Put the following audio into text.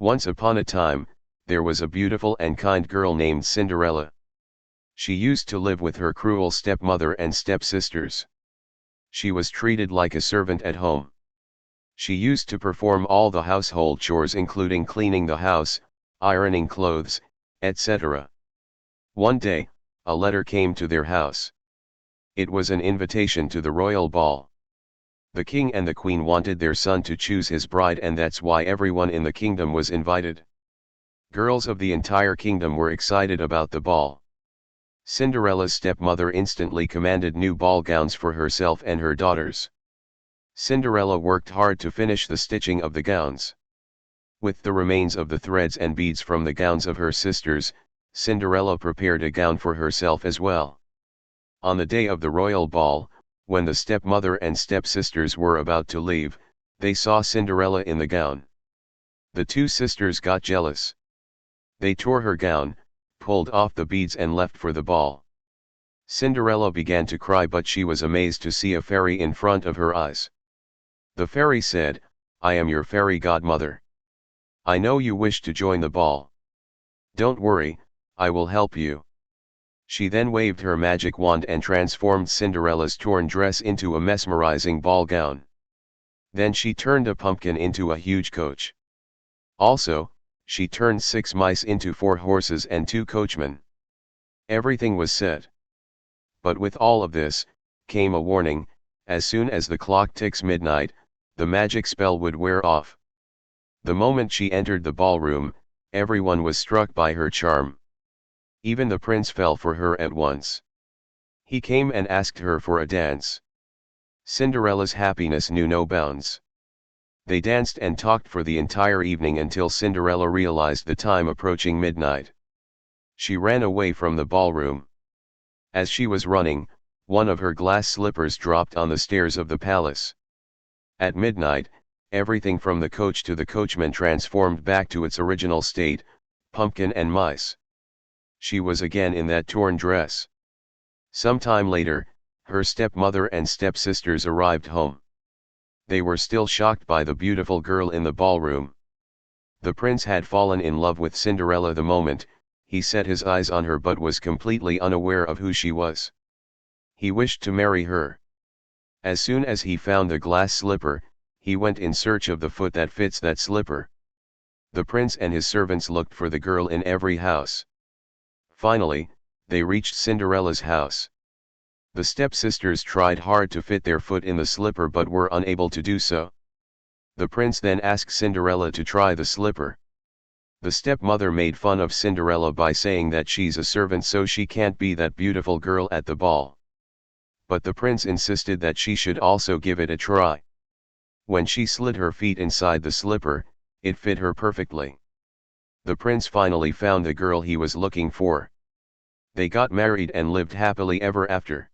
Once upon a time, there was a beautiful and kind girl named Cinderella. She used to live with her cruel stepmother and stepsisters. She was treated like a servant at home. She used to perform all the household chores including cleaning the house, ironing clothes, etc. One day, a letter came to their house. It was an invitation to the royal ball. The king and the queen wanted their son to choose his bride, and that's why everyone in the kingdom was invited. Girls of the entire kingdom were excited about the ball. Cinderella's stepmother instantly commanded new ball gowns for herself and her daughters. Cinderella worked hard to finish the stitching of the gowns. With the remains of the threads and beads from the gowns of her sisters, Cinderella prepared a gown for herself as well. On the day of the royal ball, when the stepmother and stepsisters were about to leave, they saw Cinderella in the gown. The two sisters got jealous. They tore her gown, pulled off the beads and left for the ball. Cinderella began to cry, but she was amazed to see a fairy in front of her eyes. The fairy said, "I am your fairy godmother. I know you wish to join the ball. Don't worry, I will help you." She then waved her magic wand and transformed Cinderella's torn dress into a mesmerizing ball gown. Then she turned a pumpkin into a huge coach. Also, she turned 6 mice into 4 horses and 2 coachmen. Everything was set. But with all of this, came a warning: as soon as the clock ticks midnight, the magic spell would wear off. The moment she entered the ballroom, everyone was struck by her charm. Even the prince fell for her at once. He came and asked her for a dance. Cinderella's happiness knew no bounds. They danced and talked for the entire evening until Cinderella realized the time approaching midnight. She ran away from the ballroom. As she was running, one of her glass slippers dropped on the stairs of the palace. At midnight, everything from the coach to the coachman transformed back to its original state: pumpkin and mice. She was again in that torn dress. Some time later, her stepmother and stepsisters arrived home. They were still shocked by the beautiful girl in the ballroom. The prince had fallen in love with Cinderella the moment he set his eyes on her, but was completely unaware of who she was. He wished to marry her. As soon as he found the glass slipper, he went in search of the foot that fits that slipper. The prince and his servants looked for the girl in every house. Finally, they reached Cinderella's house. The stepsisters tried hard to fit their foot in the slipper but were unable to do so. The prince then asked Cinderella to try the slipper. The stepmother made fun of Cinderella by saying that she's a servant so she can't be that beautiful girl at the ball. But the prince insisted that she should also give it a try. When she slid her feet inside the slipper, it fit her perfectly. The prince finally found the girl he was looking for. They got married and lived happily ever after.